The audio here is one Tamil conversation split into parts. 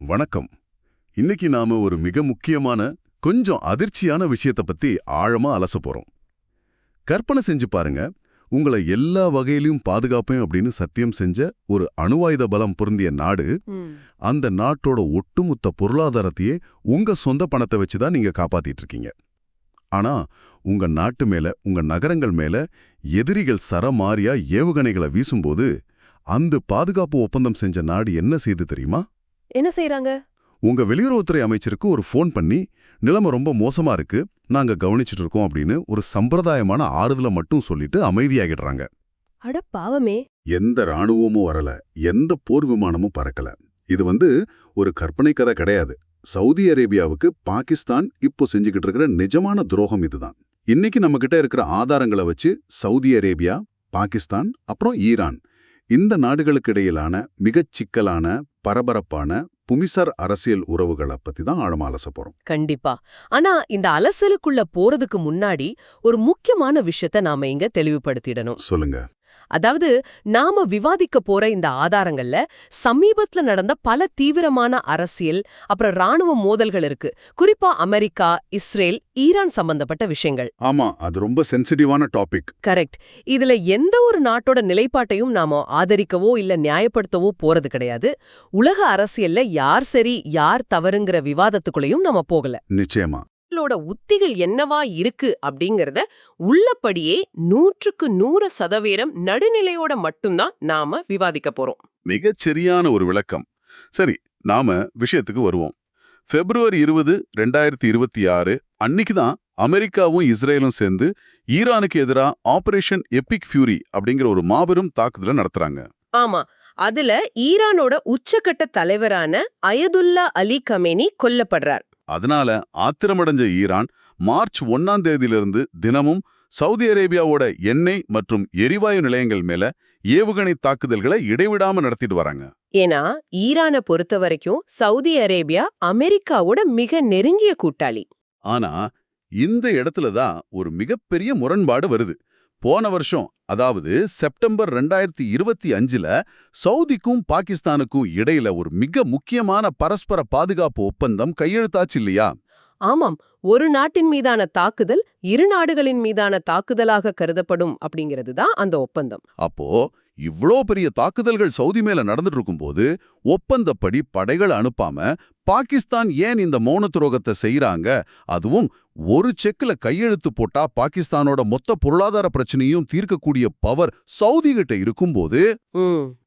வணக்கம். இன்னைக்கு நாம ஒரு மிக முக்கியமான, கொஞ்சம் அதிர்ச்சியான விஷயத்தை பத்தி ஆழமா அலச போறோம். கற்பனை செஞ்சு பாருங்க, உங்களை எல்லா வகையிலும் பாதுகாப்பேன் அப்படின்னு சத்தியம் செஞ்ச ஒரு அணுவாயுத பலம் பொருந்திய நாடு, அந்த நாட்டோட ஒட்டுமொத்த பொருளாதாரத்தையே உங்க சொந்த பணத்தை வச்சு தான் நீங்க காப்பாத்திட்டு இருக்கீங்க. ஆனா உங்க நாட்டு மேல, உங்க நகரங்கள் மேல எதிரிகள் சரமாரியா ஏவுகணைகளை வீசும்போது, அந்த பாதுகாப்பு ஒப்பந்தம் செஞ்ச நாடு என்ன செய்து தெரியுமா? என்ன செய்றாங்க? உங்க வெளியுறவுத்துறை அமைச்சருக்கு ஒரு ஃபோன் பண்ணி, நிலைமை ரொம்ப மோசமா இருக்கு, நாங்க கவனிச்சிட்டு இருக்கோம் அப்படின்னு ஒரு சம்பிரதாயமான ஆறுதலை மட்டும் சொல்லிட்டு அமைதியாகிடுறாங்க. அட பாவமே. எந்த ராணுவமும் வரல, எந்த போர் விமானமும் பறக்கல. இது ஒரு கற்பனை கதை கிடையாது. சவுதி அரேபியாவுக்கு பாகிஸ்தான் இப்போ செஞ்சுக்கிட்டு இருக்கிற நிஜமான துரோகம் இதுதான். இன்னைக்கு நம்ம கிட்ட இருக்கிற ஆதாரங்களை வச்சு சவுதி அரேபியா, பாகிஸ்தான், அப்புறம் ஈரான், இந்த நாடுகளுக்கு இடையிலான மிகச் சிக்கலான, பரபரப்பான புவிசார் அரசியல் உறவுகளை பத்தி தான் ஆழமா அலச போறோம். கண்டிப்பா. ஆனா இந்த அலசலுக்குள்ள போறதுக்கு முன்னாடி ஒரு முக்கியமான விஷயத்த நாம இங்க தெளிவுபடுத்திடணும். சொல்லுங்க. அதாவது நாம விவாதிக்க போற இந்த ஆதாரங்கள்ல சமீபத்துல நடந்த பல தீவிரமான அரசியல் அப்புறம் ராணுவ மோதல்கள் இருக்கு. குறிப்பா அமெரிக்கா, இஸ்ரேல், ஈரான் சம்பந்தப்பட்ட விஷயங்கள். ஆமா, அது ரொம்ப சென்சிட்டிவான டாபிக். கரெக்ட். இதுல எந்த ஒரு நாட்டோட நிலைப்பாட்டையும் நாம ஆதரிக்கவோ இல்ல நியாயப்படுத்தவோ போறது கிடையாது. உலக அரசியல்ல யார் சரி யார் தவறுங்கிற விவாதத்துக்குள்ளேயும் நாம போகல. நிச்சயமா. உத்திகள் என்னவா இருக்கு அப்படிங்கறத உள்ளபடியே 100% நடுநிலையோட மட்டும்தான் நாம விவாதிக்க போறோம். மிகச் சரியான ஒரு விளக்கம். சரி, நாம விஷயத்துக்கு வருவோம். February 20, 2026 அன்னைக்கு தான் அமெரிக்காவும் இஸ்ரேலும் சேர்ந்து ஈரானுக்கு எதிரா ஆபரேஷன் எபிக் ஃபியூரி அப்படிங்கிற ஒரு மாபெரும் தாக்குதலை நடத்துறாங்க. ஆமா, அதுல ஈரானோட உச்சக்கட்ட தலைவரான அயதுல்லா அலி கமேனி கொல்லப்படுறார். அதனால ஆத்திரமடைஞ்ச ஈரான் மார்ச் 1ஆம் தேதியிலிருந்து தினமும் சவுதி அரேபியாவோட எண்ணெய் மற்றும் எரிவாயு நிலையங்கள் மேல ஏவுகணை தாக்குதல்களை இடைவிடாம நடத்திட்டு வராங்க. ஏன்னா ஈரானை பொறுத்த வரைக்கும் சவுதி அரேபியா அமெரிக்காவோட மிக நெருங்கிய கூட்டாளி. ஆனா இந்த இடத்துல தான் ஒரு மிகப்பெரிய முரண்பாடு வருது. போன வருஷம், அதாவது செப்டம்பர் 2025ல சவுதிக்கும் பாகிஸ்தானுக்கும் இடையில ஒரு மிக முக்கியமான பரஸ்பர பாதுகாப்பு ஒப்பந்தம் கையெழுத்தாச்சு இல்லையா? ஆமாம், ஒரு நாட்டின் மீதான தாக்குதல் இரு நாடுகளின் மீதான தாக்குதலாக கருதப்படும் அப்படிங்கிறது தான் அந்த ஒப்பந்தம். அப்போ இவ்ளோ பெரிய தாக்குதல்கள் சவுதி மேல நடந்துட்டு இருக்கும்போது ஒப்பந்தப்படி படைகள் அனுப்பாம பாகிஸ்தான் ஏன் இந்த மௌன துரோகத்தை செய்யறாங்க? அதுவும் ஒரு செக்ல கையெழுத்து போட்டா பாகிஸ்தானோட மொத்த பொருளாதார பிரச்சனையும் தீர்க்கக்கூடிய பவர் சவுதி கிட்ட இருக்கும்போது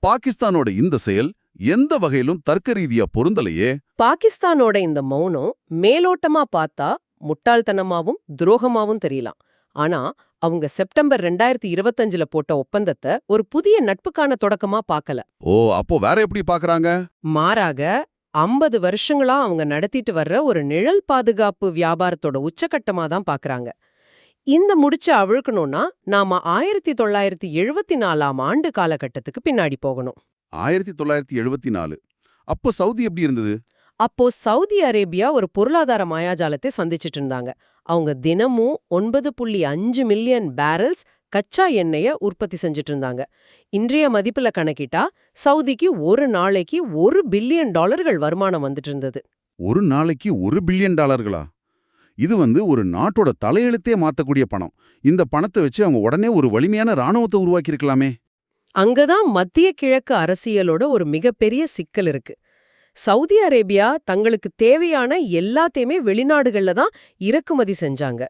பாகிஸ்தானோட இந்த செயல் எந்த வகையிலும் தர்க்க ரீதியா பொருந்தலையே. பாகிஸ்தானோட இந்த மௌனம் மேலோட்டமா பார்த்தா முட்டாள்தனமாவும் துரோகமாவும் தெரியலாம். ஆனா அவங்க செப்டம்பர் 2025ல போட்ட ஒப்பந்தத்தை ஒரு புதிய நட்புக்கான தொடக்கமா பார்க்கல. ஓ, அப்போ வேற எப்படி பாக்குறாங்க? மாறாக 50 வருஷங்களா அவங்க நடத்திட்டு வர்ற ஒரு நிழல் பாதுகாப்பு வியாபாரத்தோட உச்சகட்டமா தான் பாக்குறாங்க. இந்த முடிச்ச அவிழ்க்கணும்னா நாம 1974ஆம் ஆண்டு காலகட்டத்துக்கு பின்னாடி போகணும். 1974. அப்போ சவுதி எப்படி இருந்தது? அப்போ சவுதி அரேபியா ஒரு பொருளாதார மாயாஜாலத்தை சந்திச்சிட்டு இருந்தாங்க. அவங்க தினமும் 9.5 மில்லியன் பேரல்ஸ் கச்சா எண்ணெய உற்பத்தி செஞ்சுட்டு இருந்தாங்க. இன்றைய மதிப்புல கணக்கிட்டா சவுதிக்கு ஒரு நாளைக்கு $1 பில்லியன் வருமானம் வந்துட்டு இருந்தது. ஒரு நாளைக்கு $1 பில்லியன்? இது ஒரு நாட்டோட தலையெழுத்தே மாத்தக்கூடிய பணம். இந்த பணத்தை வச்சு அவங்க உடனே ஒரு வலிமையான ராணுவத்தை உருவாக்கி இருக்கலாமே. அங்கதான் மத்திய கிழக்கு அரசியலோட ஒரு மிகப்பெரிய சிக்கல் இருக்கு. சவுதி அரேபியா தங்களுக்கு தேவையான எல்லாத்தையுமே வெளிநாடுகள்ல தான் இறக்குமதி செஞ்சாங்க.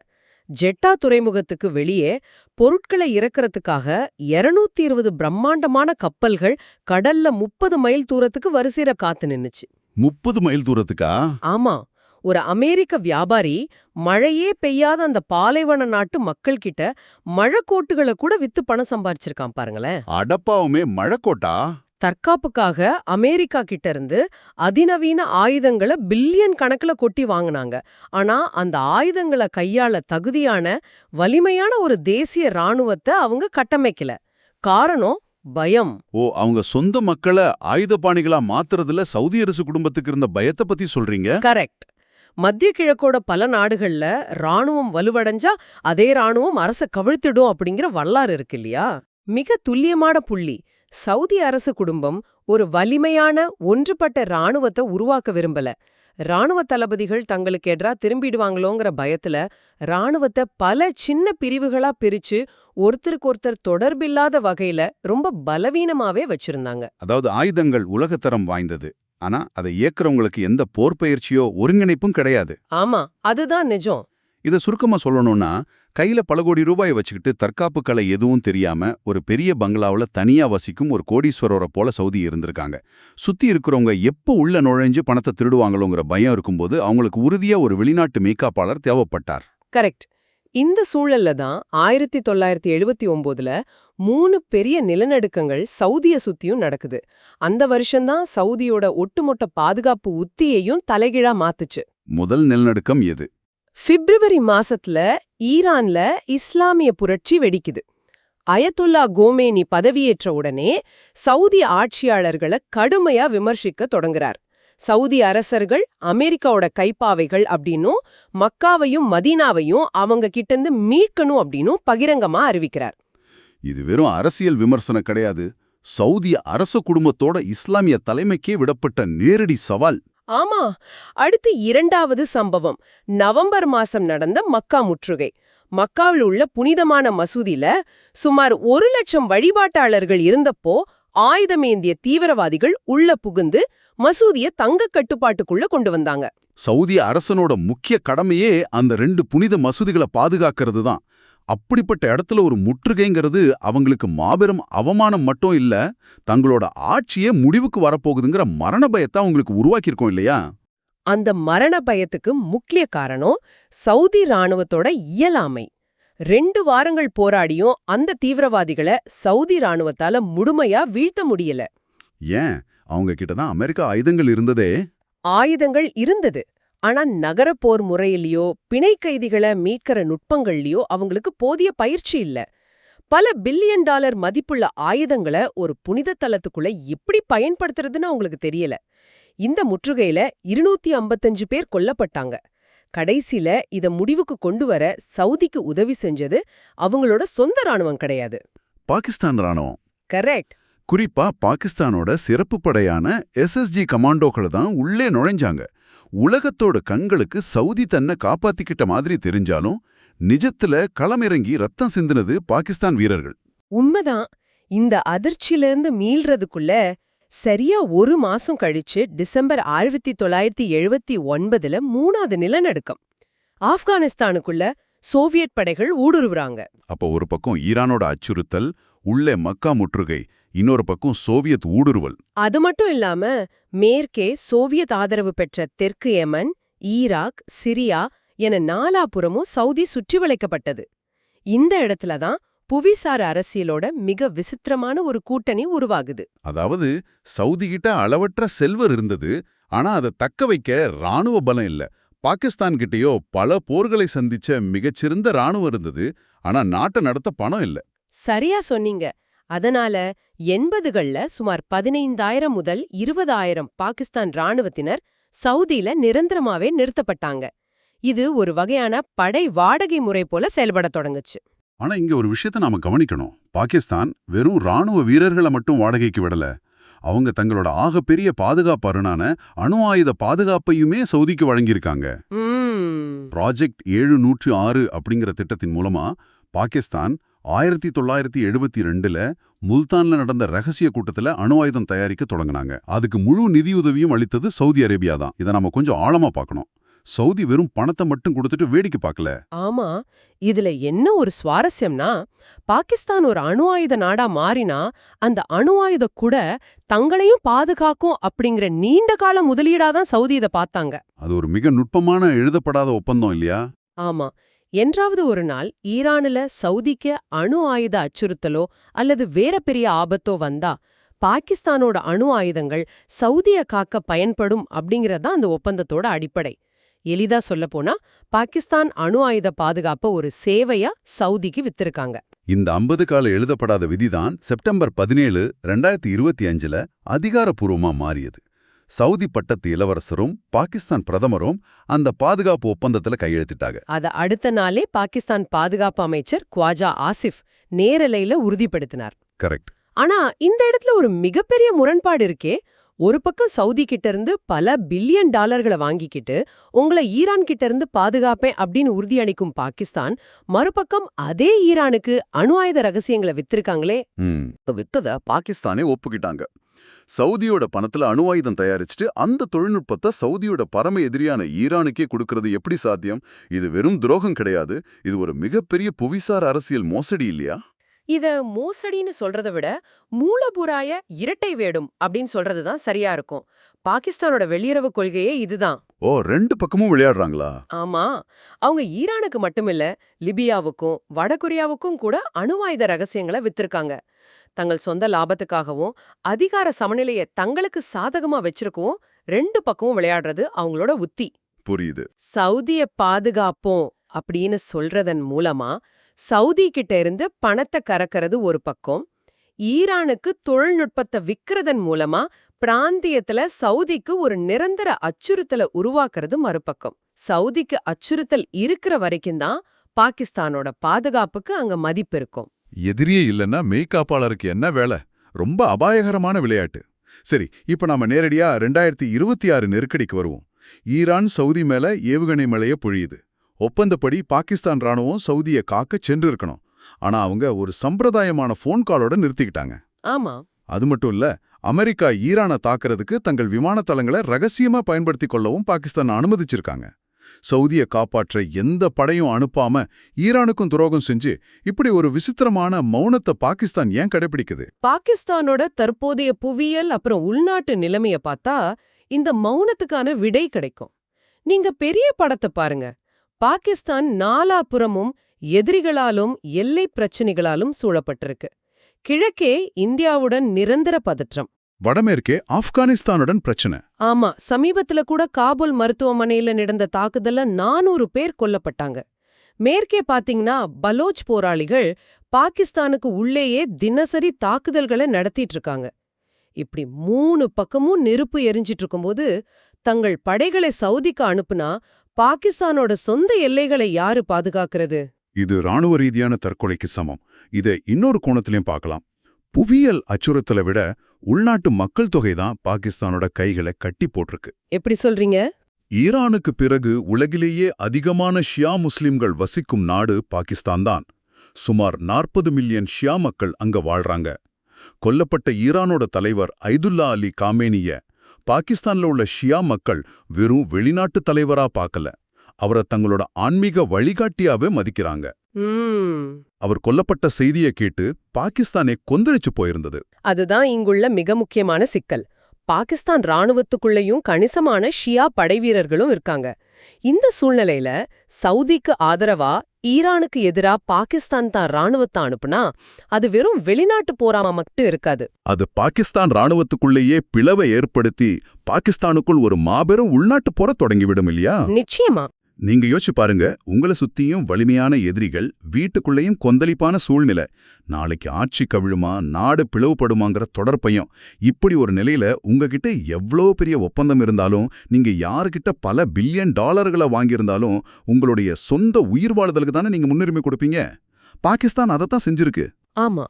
ஜெட்டா துறைமுகத்துக்கு வெளியே பொருட்களை இறக்குறதுக்காக 220 பிரம்மாண்டமான கப்பல்கள் கடல்ல 30 மைல் தூரத்துக்கு வரிசையில காத்து நின்னுச்சு. 30 மைல் தூரத்துக்கா? ஆமா, ஒரு அமெரிக்க வியாபாரி மழையே பெய்யாத அந்த பாலைவன நாட்டு மக்கள் கிட்ட மழைக்கோட்டுகளை கூட வித்து பணம் சம்பாரிச்சிருக்கான் பாருங்களேன். அடப்பாவுமே, மழைக்கோட்டா? தற்காப்புக்காக அமெரிக்கா கிட்ட இருந்து அதிநவீன ஆயுதங்களை பில்லியன் கணக்குல கொட்டி வாங்கினாங்க. ஆனா அந்த ஆயுதங்களை கையாள தகுதியான வலிமையான ஒரு தேசிய ராணுவத்தை அவங்க கட்டமைக்கல. காரணம் பயம். ஓ, அவங்க சொந்த மக்களை ஆயுதபாணிகளா மாத்துறதுல சவுதி அரசு குடும்பத்துக்கு இருந்த பயத்தை பத்தி சொல்றீங்க? கரெக்ட். மத்திய கிழக்கோட பல நாடுகள்ல ராணுவம் வலுவடைஞ்சா அதே ராணுவம் அரச கவிழ்த்திடும் அப்படிங்கிற வரலாறு இருக்கு இல்லையா? மிக துல்லியமான புள்ளி. சவுதி அரசு குடும்பம் ஒரு வலிமையான ஒன்றுபட்ட ராணுவத்தை உருவாக்க விரும்பல. ராணுவ தளபதிகள் தங்களுக்கு எதிரா திரும்பிடுவாங்களோங்கிற பயத்துல ராணுவத்தை பல சின்ன பிரிவுகளா பிரிச்சு ஒருத்தருக்கொருத்தர் தொடர்பில்லாத வகையில ரொம்ப பலவீனமாவே வச்சிருந்தாங்க. அதாவது ஆயுதங்கள் உலகத்தரம் வாய்ந்தது. ஆனா அதை இயக்குறவங்களுக்கு எந்த போர் பயிற்சியோ ஒருங்கிணைப்பும் கிடையாது. ஆமா, அதுதான் நிஜம். இதை சுருக்கமா சொல்லணும்னா, கையில பல கோடி ரூபாயை வச்சுக்கிட்டு தற்காப்பு கலை எதுவும் தெரியாம ஒரு பெரிய பங்களாவுல தனியா வசிக்கும் ஒரு கோடீஸ்வரரை போல சவுதி இருந்திருக்காங்க. சுத்தி இருக்கிறவங்க எப்போ உள்ள நுழைஞ்சு பணத்தை திருடுவாங்களோங்கிற பயம் இருக்கும்போது அவங்களுக்கு உறுதியா ஒரு வெளிநாட்டு மேய்க்காப்பாளர் தேவைப்பட்டார். கரெக்ட். இந்த சூழல்ல தான் 1979ல 3 பெரிய நிலநடுக்கங்கள் சவுதிய சுத்தியும் நடக்குது. அந்த வருஷம்தான் சவுதியோட ஒட்டுமொத்த பாதுகாப்பு உத்தியையும் தலைகீழா மாத்துச்சு. முதல் நிலநடுக்கம் எது? பிப்ரவரி மாசத்துல ஈரான்ல இஸ்லாமிய புரட்சி வெடிக்குது. அயத்துல்லா கோமேனி பதவியேற்ற உடனே சவுதி ஆட்சியாளர்களை கடுமையா விமர்சிக்க தொடங்குறார். சவுதி அரசர்கள் அமெரிக்காவோட கைப்பாவைகள் அப்படின்னும் மக்காவையும் மதீனாவையும் அவங்க கிட்டேருந்து மீட்கணும் அப்படின்னும் பகிரங்கமா அறிவிக்கிறார். இது வெறும் அரசியல் விமர்சனம் கிடையாது. சவுதி அரச குடும்பத்தோட இஸ்லாமிய தலைமைக்கே விடப்பட்ட நேரடி சவால். ஆமா. அடுத்து 2வது சம்பவம் நவம்பர் மாசம் நடந்த மக்கா முற்றுகை. மக்காவில் உள்ள புனிதமான மசூதியில சுமார் 1,00,000 வழிபாட்டாளர்கள் இருந்தப்போ ஆயுதமேந்திய தீவிரவாதிகள் உள்ள புகுந்து மசூதிய தங்க கட்டுப்பாட்டுக்குள்ள கொண்டு வந்தாங்க. சவுதி அரசனோட முக்கிய கடமையே அந்த 2 புனித மசூதிகளை பாதுகாக்கிறது தான். அப்படிப்பட்ட இடத்துல ஒரு முற்றுகைங்கிறது அவங்களுக்கு மாபெரும் அவமானம் மட்டும் இல்ல, தங்களோட ஆட்சியே முடிவுக்கு வரப்போகுதுங்கிற மரண பயத்தை அவங்களுக்கு உருவாக்கியிருக்கோம் இல்லையா? அந்த மரண பயத்துக்கு முக்கிய காரணம் சவுதி ராணுவத்தோட இயலாமை. 2 வாரங்கள் போராடியும் அந்த தீவிரவாதிகளை சவுதி ராணுவத்தால முழுமையா வீழ்த்த முடியல. ஏன்? அவங்க கிட்ட தான் அமெரிக்கா ஆயுதங்கள் இருந்ததே. ஆயுதங்கள் இருந்தது. ஆனா நகரப்போர் முறையிலயோ பிணை கைதிகளை மீட்கிற நுட்பங்கள்லயோ அவங்களுக்கு போதிய பயிற்சி இல்ல. பல பில்லியன் டாலர் மதிப்புள்ள ஆயுதங்களை ஒரு புனித தலத்துக்குள்ள எப்படி பயன்படுத்துறதுன்னு அவங்களுக்கு தெரியல. இந்த முற்றுகையில 255 பேர் கொல்லப்பட்டாங்க. கடைசில இத முடிவுக்கு கொண்டு வர சவுதிக்கு உதவி செஞ்சது அவங்களோட சொந்த ராணுவம் கிடையாது, பாகிஸ்தான் ராணுவம். கரெக்ட். குறிப்பா பாகிஸ்தானோட சிறப்பு படையான SSG கமாண்டோக்களை தான் உள்ளே நுழைஞ்சாங்க. உலகத்தோட கண்களுக்கு சவுதி தன்னை காப்பாத்திக்கிட்ட மாதிரி தெரிஞ்சாலும் நிஜத்துல களமிறங்கி ரத்தம் சிந்தினது பாகிஸ்தான் வீரர்கள். உண்மைதான். இந்த அதிர்ச்சியிலிருந்து மீள்றதுக்குள்ள சரியா 1 மாசம் கழிச்சு டிசம்பர் 1979ல 3வது நிலநடுக்கம். ஆப்கானிஸ்தானுக்குள்ள சோவியத் படைகள் ஊடுருவுறாங்க. அப்போ ஒரு பக்கம் ஈரானோட அச்சுறுத்தல், உள்ளே மக்கா முற்றுகை, இன்னொரு பக்கம் சோவியத் ஊடுருவல். அது மட்டும் இல்லாம மேற்கே சோவியத் ஆதரவு பெற்ற தெற்கு யெமன், ஈராக், சிரியா என நாலாபுறமும் சவுதி சுற்றி வளைக்கப்பட்டது. இந்த இடத்துல தான் புவிசார் அரசியலோட மிக விசித்திரமான ஒரு கூட்டணி உருவாகுது. அதாவது சவுதி கிட்ட அளவற்ற செல்வர் இருந்தது, ஆனா அதை தக்க வைக்க ராணுவ பலம் இல்ல. பாகிஸ்தான் கிட்டயோ பல போர்களை சந்திச்ச மிகச்சிறந்த ராணுவம் இருந்தது, ஆனா நாட்டை நடத்த பணம் இல்ல. சரியா சொன்னீங்க. அதனால 80கள்ல சுமார் 15,000 முதல் 20,000 பாகிஸ்தான் ராணுவத்தினர் சவுதியில நிரந்தரமாவே நிறுத்தப்பட்டாங்க. இது ஒரு வகையான படை வாடகை முறை போல செயல்படத் தொடங்குச்சு. ஆனா இங்க ஒரு விஷயத்த நாம கவனிக்கணும். பாகிஸ்தான் வெறும் ராணுவ வீரர்களை மட்டும் வாடகைக்கு விடல. அவங்க தங்களோட ஆகப்பெரிய பாதுகாப்பு அரணான அணு ஆயுத பாதுகாப்பையுமே சவுதிக்கு வழங்கியிருக்காங்க. ப்ராஜெக்ட் 706 அப்படிங்கிற திட்டத்தின் மூலமா பாகிஸ்தான் 1972ல முல்தான்ல நடந்த ரகசிய கூட்டத்துல அணு ஆயுதம் தயாரிக்க தொடங்கினாங்க. அதுக்கு முழு நிதியுதவியும் அளித்தது சவுதி அரேபியா தான். இதை நம்ம கொஞ்சம் ஆழமா பார்க்கணும். சவுதி வெறும் பணத்தை மட்டும் கொடுத்துட்டு வேடிக்கை பார்க்கல. ஆமா, இதுல என்ன ஒரு சுவாரஸ்யம்னா, பாகிஸ்தான் ஒரு அணு ஆயுத நாடா மாறினா அந்த அணு ஆயுத கூட தங்களையும் பாதுகாக்கும் அப்படிங்கிற நீண்ட கால முதலீடாதான் சவுதி இதை பார்த்தாங்க. அது ஒரு மிக நுட்பமான எழுதப்படாத ஒப்பந்தம் இல்லையா? ஆமா. என்றாவது ஒரு நாள் ஈரானுல சவுதிக்கு அணு ஆயுத அச்சுறுத்தலோ அல்லது வேற பெரிய ஆபத்தோ வந்தா பாகிஸ்தானோட அணு ஆயுதங்கள் சவுதிய காக்க பயன்படும் அப்படிங்கறதான் அந்த ஒப்பந்தத்தோட அடிப்படை. எளிதா சொல்லப்போனா பாகிஸ்தான் அணு ஆயுத பாதுகாப்ப ஒரு சேவையா சவுதிக்கு வித்திருக்காங்க. இந்த 50 கால எழுதப்படாத விதிதான் செப்டம்பர் 17, 2025ல அதிகாரப்பூர்வமா மாறியது. சவுதி பட்டத்து இளவரசரும் பாகிஸ்தான் பிரதமரும் அந்த பாதுகாப்பு ஒப்பந்தத்துல கையெழுத்திட்டாங்க. அத அடுத்த நாளே பாகிஸ்தான் பாதுகாப்பு அமைச்சர் குவாஜா ஆசிஃப் நேரலையில உறுதிப்படுத்தினார். கரெக்ட். ஆனா இந்த இடத்துல ஒரு மிகப்பெரிய முரண்பாடு இருக்கே. ஒரு பக்கம் சவுதி கிட்ட இருந்து பல பில்லியன் டாலர்களை வாங்கிக்கிட்டு உங்களை ஈரான் கிட்ட இருந்து பாதுகாப்பேன் அப்படின்னு உறுதியளிக்கும் பாகிஸ்தான், மறுபக்கம் அதே ஈரானுக்கு அணு ஆயுத ரகசியங்களை வித்திருக்காங்களே. வித்தத பாகிஸ்தானே ஒப்புக்கிட்டாங்க. சவுதியோட பணத்துல அணு ஆயுதம் தயாரிச்சுட்டு அந்த தொழில்நுட்பத்தை சவுதியோட பரம எதிரியான ஈரானுக்கே கொடுக்கறது எப்படி சாத்தியம்? இது வெறும் துரோகம் கிடையாது, இது ஒரு மிகப்பெரிய புவிசார் அரசியல் மோசடி இல்லையா? இத மோசடின்னு சொல்றதை விட மூலபுராய இரட்டை வேடும் அப்படின்னு சொல்றதுதான் சரியா இருக்கும். பாகிஸ்தானோட வெளியுறவு கொள்கையே இதுதான். ஓ, ரெண்டு பக்கமும் விளையாடுறாங்களா? ஆமா, அவங்க ஈரானுக்கு மட்டுமில்ல, லிபியாவுக்கும் வடகொரியாவுக்கும் கூட அணுவாயுத ரகசியங்களை வித்திருக்காங்க. தங்கள் சொந்த லாபத்துக்காகவும் அதிகார சமநிலையை தங்களுக்கு சாதகமா வச்சிருக்கவும் ரெண்டு பக்கமும் விளையாடுறது அவங்களோட உத்தி. புரியுது. சவுதிய பாதுகாப்போம் அப்படின்னு சொல்றதன் மூலமா சவுதி கிட்ட இருந்து பணத்தை கறக்கிறது ஒரு பக்கம், ஈரானுக்கு தொழில்நுட்பத்தை விக்கிறதன் மூலமா பிராந்தியத்துல சவுதிக்கு ஒரு நிரந்தர அச்சுறுத்தலை உருவாக்குறது மறுபக்கம். சவுதிக்கு அச்சுறுத்தல் இருக்கிற வரைக்கும் தான் பாகிஸ்தானோட பாதுகாப்புக்கு அங்க மதிப்பு இருக்கும். எதிரியே இல்லைன்னா மெய்காப்பாளருக்கு என்ன வேலை? ரொம்ப அபாயகரமான விளையாட்டு. சரி, இப்ப நாம நேரடியா 2026 நெருக்கடிக்கு வருவோம். ஈரான் சவுதி மேல ஏவுகணை மழைய பொழியுது. ஒப்பந்தப்படி பாகிஸ்தான் ராணுவம் சவுதியை காக்க சென்று இருக்கணும். ஆனா அவங்க ஒரு சம்பிரதாயமான போன் காலோட நிறுத்திக்கிட்டாங்க. ஆமா, அது மட்டும் இல்ல, அமெரிக்கா ஈரானை தாக்குறதுக்கு தங்கள் விமான தளங்களை ரகசியமா பயன்படுத்திக் கொள்ளவும் பாகிஸ்தான் அனுமதிச்சிருக்காங்க. சவுதியை காப்பாற்ற எந்த படையும் அனுப்பாம ஈரானுக்கும் துரோகம் செஞ்சு இப்படி ஒரு விசித்திரமான மௌனத்தை பாகிஸ்தான் ஏன் கடைபிடிக்குது? பாகிஸ்தானோட தற்போதைய புவியியல் அப்புறம் உள்நாட்டு நிலைமைய பார்த்தா இந்த மௌனத்துக்கான விடை கிடைக்கும். நீங்க பெரிய படத்தை பாருங்க. பாகிஸ்தான் நாலாபுறமும் எதிரிகளாலும் எல்லை பிரச்சனைகளாலும் சூழப்பட்டிருக்கு. கிழக்கே இந்தியாவுடன் நிரந்தர பதற்றம், வடமேற்கே ஆப்கானிஸ்தானுடன் பிரச்சனை. ஆமா, சமீபத்துல கூட காபூல் மருத்துவமனையில நடந்த தாக்குதல்ல 400 பேர் கொல்லப்பட்டாங்க. மேற்கே பாத்தீங்கன்னா பலோச் போராளிகள் பாகிஸ்தானுக்கு உள்ளேயே தினசரி தாக்குதல்களை நடத்திட்டு இருக்காங்க. இப்படி 3 பக்கமும் நெருப்பு எரிஞ்சிட்டு இருக்கும்போது தங்கள் படைகளை சவுதிக்கு அனுப்புனா பாகிஸ்தானோட சொந்த எல்லைகளை யாரு பாதுகாக்கிறது? இது ராணுவ ரீதியான தற்கொலைக்கு சமம். இதை இன்னொரு கோணத்திலையும் பார்க்கலாம். புவியியல் அச்சுறுத்தலை விட உள்நாட்டு மக்கள் தொகை தான் பாகிஸ்தானோட கைகளை கட்டி போட்டிருக்கு. எப்படி சொல்றீங்க? ஈரானுக்கு பிறகு உலகிலேயே அதிகமான ஷியா முஸ்லிம்கள் வசிக்கும் நாடு பாகிஸ்தான் தான். சுமார் 40 மில்லியன் ஷியா மக்கள் அங்க வாழ்றாங்க. கொல்லப்பட்ட ஈரானோட தலைவர் ஐதுல்லா அலி காமேனிய பாகிஸ்தான்ல உள்ள ஷியா மக்கள் வெறும் வெளிநாட்டு தலைவரா பார்க்கல, அவரை தங்களோட ஆன்மீக வழிகாட்டியாவே மதிக்கிறாங்க. அவர் கொல்லப்பட்ட செய்தியை கேட்டு பாகிஸ்தானே கொந்தளிச்சு போயிருந்தது. அதுதான் இங்குள்ள மிக முக்கியமான சிக்கல். பாகிஸ்தான் ராணுவத்துக்குள்ளேயும் கணிசமான ஷியா படைவீரர்களும் இருக்காங்க. இந்த சூழ்நிலையில சவுதிக்கு ஆதரவா ஈரானுக்கு எதிரா பாகிஸ்தான் தான் ராணுவத்தை அனுப்புனா அது வெறும் வெளிநாட்டு போராம மட்டும் இருக்காது. அது பாகிஸ்தான் ராணுவத்துக்குள்ளேயே பிளவை ஏற்படுத்தி பாகிஸ்தானுக்குள் ஒரு மாபெரும் உள்நாட்டு போர தொடங்கிவிடும் இல்லையா? நிச்சயமா. நீங்க யோசிச்சு பாருங்க, உங்களை சுத்தியும் வலிமையான எதிரிகள், வீட்டுக்குள்ளேயும் கொந்தளிப்பான சூழ்நிலை. நாளைக்கு ஆட்சி கவிழுமா, நாடு பிளவுபடுமாங்கிற தொடர்பயம். இப்படி ஒரு நிலையில உங்ககிட்ட எவ்வளோ பெரிய ஒப்பந்தம் இருந்தாலும், நீங்க யாருக்கிட்ட பல பில்லியன் டாலர்களை வாங்கியிருந்தாலும் உங்களுடைய சொந்த உயிர் வாழ்தலுக்கு தானே நீங்க முன்னுரிமை கொடுப்பீங்க. பாகிஸ்தான் அதைத்தான் செஞ்சிருக்கு. ஆமா,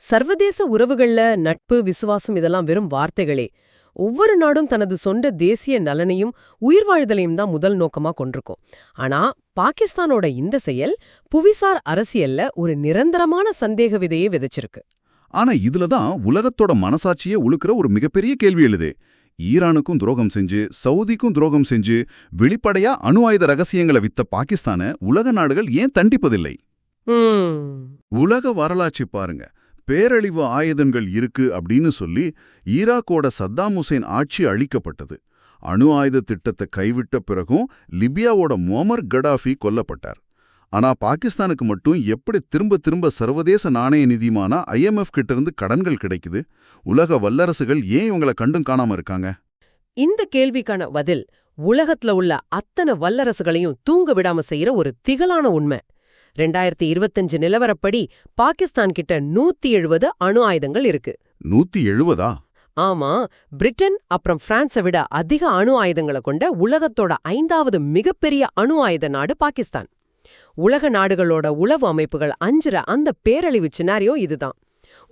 சர்வதேச உறவுகள்ல நட்பு, விசுவாசம் இதெல்லாம் வெறும் வார்த்தைகளே. ஒவ்வொரு நாடும் தனது சொந்த தேசிய நலனையும் உயிர் வாழ்தலையும் தான் முதல் நோக்கமா கொண்டிருக்கும். ஆனா பாகிஸ்தானோட இந்த செயல் புவிசார் அரசியல்ல ஒரு நிரந்தரமான சந்தேக விதையை விதைச்சிருக்கு. ஆனா இதுலதான் உலகத்தோட மனசாட்சியே உழுக்கிற ஒரு மிகப்பெரிய கேள்வி எழுது. ஈரானுக்கும் துரோகம் செஞ்சு, சவுதிக்கும் துரோகம் செஞ்சு, வெளிப்படையா அணு ஆயுத ரகசியங்களை வித்த பாகிஸ்தான உலக நாடுகள் ஏன் தண்டிப்பதில்லை? உலக வரலாற்றை பாருங்க. பேரழிவு ஆயுதங்கள் இருக்கு அப்படின்னு சொல்லி ஈராக்கோட சத்தாம் ஹுசைன் ஆட்சி அழிக்கப்பட்டது. அணு ஆயுத திட்டத்தை கைவிட்ட பிறகும் லிபியாவோட முஅம்மர் கடாஃபி கொல்லப்பட்டார். ஆனா பாகிஸ்தானுக்கு மட்டும் எப்படி திரும்ப திரும்ப சர்வதேச நாணய நிதியமான IMF கிட்ட இருந்து கடன்கள் கிடைக்குது? உலக வல்லரசுகள் ஏன் இவங்களை கண்டும் காணாம இருக்காங்க? இந்த கேள்விக்கான பதில் உலகத்துல உள்ள அத்தனை வல்லரசுகளையும் தூங்க விடாம செய்யற ஒரு திகழான உண்மை. 2025 நிலவரப்படி பாகிஸ்தான் கிட்ட 170 அணு ஆயுதங்கள் இருக்கு. 170? ஆமா, பிரிட்டன் அப்புறம் பிரான்ஸை விட அதிக அணு ஆயுதங்களை கொண்ட உலகத்தோட 5வது மிகப்பெரிய அணு ஆயுத நாடு பாகிஸ்தான். உலக நாடுகளோட உளவு அமைப்புகள் அஞ்சுற அந்த பேரழிவு சினாரியோ இதுதான்.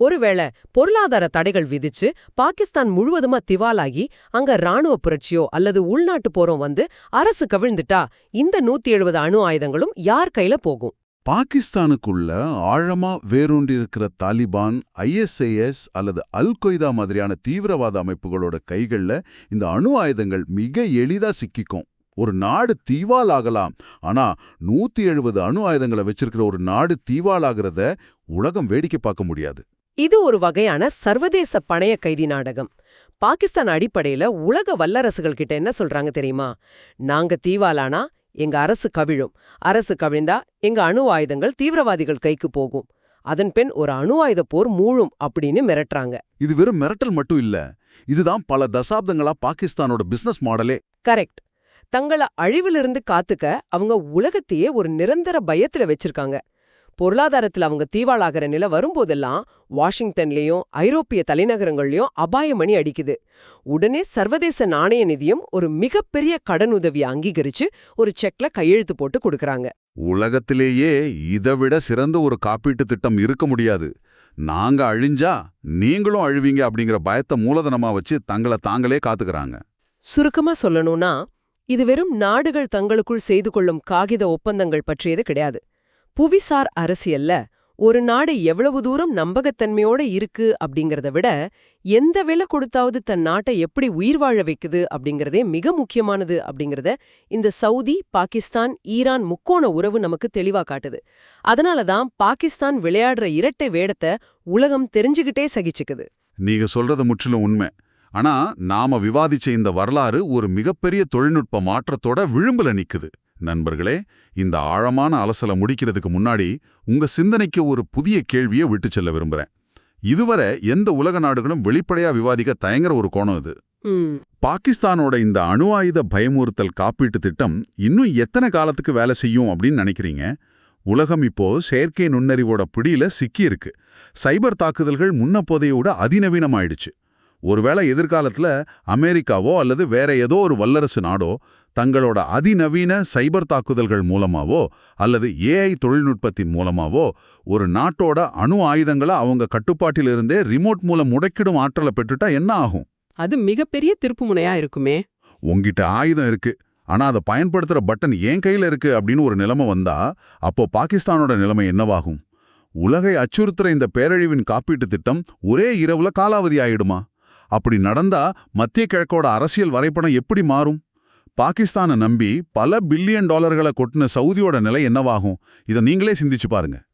ஒருவேளை பொருளாதார தடைகள் விதிச்சு பாகிஸ்தான் முழுவதுமா திவாலாகி அங்க ராணுவ புரட்சியோ அல்லது உள்நாட்டு போரும் வந்து அரசு கவிழ்ந்துட்டா இந்த 170 அணு ஆயுதங்களும் யார் கையில போகும்? பாகிஸ்தானுக்குள்ள ஆழமா வேரூன்றிருக்கிற தாலிபான், ISIS அல்லது அல் கொய்தா மாதிரியான தீவிரவாத அமைப்புகளோட கைகள்ல இந்த அணு ஆயுதங்கள் மிக எளிதா சிக்கிக்கும். ஒரு நாடு தீவாலாகலாம், ஆனா 170 அணு ஆயுதங்களை வச்சிருக்கிற ஒரு நாடு தீவாலாகிறத உலகம் வேடிக்கை பார்க்க முடியாது. இது ஒரு வகையான சர்வதேச பணைய கைதி நாடகம். பாகிஸ்தான் அடிப்படையில உலக வல்லரசுகள் கிட்ட என்ன சொல்றாங்க தெரியுமா? நாங்க தீவாலானா எங்க அரசு கவிழும், அரசு கவிழ்ந்தா எங்க அணு ஆயுதங்கள் தீவிரவாதிகள் கைக்கு போகும், அதன் பின் ஒரு அணு ஆயுத போர் மூழும் அப்படின்னு மிரட்டுறாங்க. இது வெறும் மிரட்டல் மட்டும் இல்ல, இதுதான் பல தசாப்தங்களா பாகிஸ்தானோட பிசினஸ் மாடலே. கரெக்ட். தங்கள அழிவிலிருந்து காத்துக்க அவங்க உலகத்தையே ஒரு நிரந்தர பயத்துல வச்சிருக்காங்க. பொருளாதாரத்துல அவங்க தீவாளாகிற நிலை வரும்போதெல்லாம் வாஷிங்டன்லயும் ஐரோப்பிய தலைநகரங்கள்லயும் அபாயமணி அடிக்குது. உடனே சர்வதேச நாணய நிதியம் ஒரு மிகப்பெரிய கடனுதவியை அங்கீகரிச்சு ஒரு செக்ல கையெழுத்து போட்டு கொடுக்கறாங்க. உலகத்திலேயே இதைவிட சிறந்த ஒரு காப்பீட்டு திட்டம் இருக்க முடியாது. நாங்க அழிஞ்சா நீங்களும் அழிவீங்க அப்படிங்கிற பயத்தை மூலதனமா வச்சு தங்களை தாங்களே காத்துக்கறாங்க. சுருக்கமா சொல்லணும்னா, இது வெறும் நாடுகள் தங்களுக்குள் செய்து கொள்ளும் காகித ஒப்பந்தங்கள் பற்றியது கிடையாது. புவிசார் அரசியல்ல ஒரு நாடு எவ்வளவு தூரம் நம்பகத்தன்மையோட இருக்கு அப்படிங்கறத விட எந்த விலை கொடுத்தாவது தன் நாட்டை எப்படி உயிர் வாழ வைக்குது அப்படிங்கறதே மிக முக்கியமானது அப்படிங்கறத இந்த சவுதி, பாகிஸ்தான், ஈரான் முக்கோண உறவு நமக்கு தெளிவா காட்டுது. அதனாலதான் பாகிஸ்தான் விளையாடுற இரட்டை வேடத்தை உலகம் தெரிஞ்சுகிட்டே சகிச்சுக்குது. நீங்க சொல்றது முற்றிலும் உண்மை. ஆனா நாம விவாதிச்ச இந்த வரலாறு ஒரு மிகப்பெரிய தொழில்நுட்ப மாற்றத்தோட விளிம்புல நிக்குது. நண்பர்களே, இந்த ஆழமான அலசலை முடிக்கிறதுக்கு முன்னாடி உங்க சிந்தனைக்கு ஒரு புதிய கேள்வியை விட்டு செல்ல விரும்புறேன். இதுவரை எந்த உலக நாடுகளும் வெளிப்படையா விவாதிக்க தயங்குற ஒரு கோணம் இது. பாகிஸ்தானோட இந்த அணு ஆயுத பயமுறுத்தல் காப்பீட்டு திட்டம் இன்னும் எத்தனை காலத்துக்கு வேலை செய்யும் அப்படின்னு நினைக்கிறீங்க? உலகம் இப்போ செயற்கை நுண்ணறிவோட பிடியில சிக்கியிருக்கு. சைபர் தாக்குதல்கள் முன்னப்போதையோட அதிநவீனமாயிடுச்சு. ஒருவேளை எதிர்காலத்துல அமெரிக்காவோ அல்லது வேற ஏதோ ஒரு வல்லரசு நாடோ தங்களோட அதிநவீன சைபர் தாக்குதல்கள் மூலமாவோ அல்லது AI தொழில்நுட்பத்தின் மூலமாவோ ஒரு நாட்டோட அணு ஆயுதங்களை அவங்க கட்டுப்பாட்டிலிருந்தே ரிமோட் மூலம் முடக்கிடும் ஆற்றலை பெற்றுட்டா என்ன ஆகும்? அது மிகப்பெரிய திருப்புமுனையா இருக்குமே. உங்கிட்ட ஆயுதம் இருக்கு, ஆனா அதை பயன்படுத்துற பட்டன் என் கையில இருக்கு அப்படின்னு ஒரு நிலைமை வந்தா அப்போ பாகிஸ்தானோட நிலைமை என்னவாகும்? உலகை அச்சுறுத்துற இந்த பேரழிவின் காப்பீட்டு திட்டம் ஒரே இரவுல காலாவதி ஆயிடுமா? அப்படி நடந்தா மத்திய கிழக்கோட அரசியல் வரைபடம் எப்படி மாறும்? பாகிஸ்தானை நம்பி பல பில்லியன் டாலர்களை கொட்டின சவுதியோட நிலை என்னவாகும்? இதை நீங்களே சிந்திச்சு பாருங்க.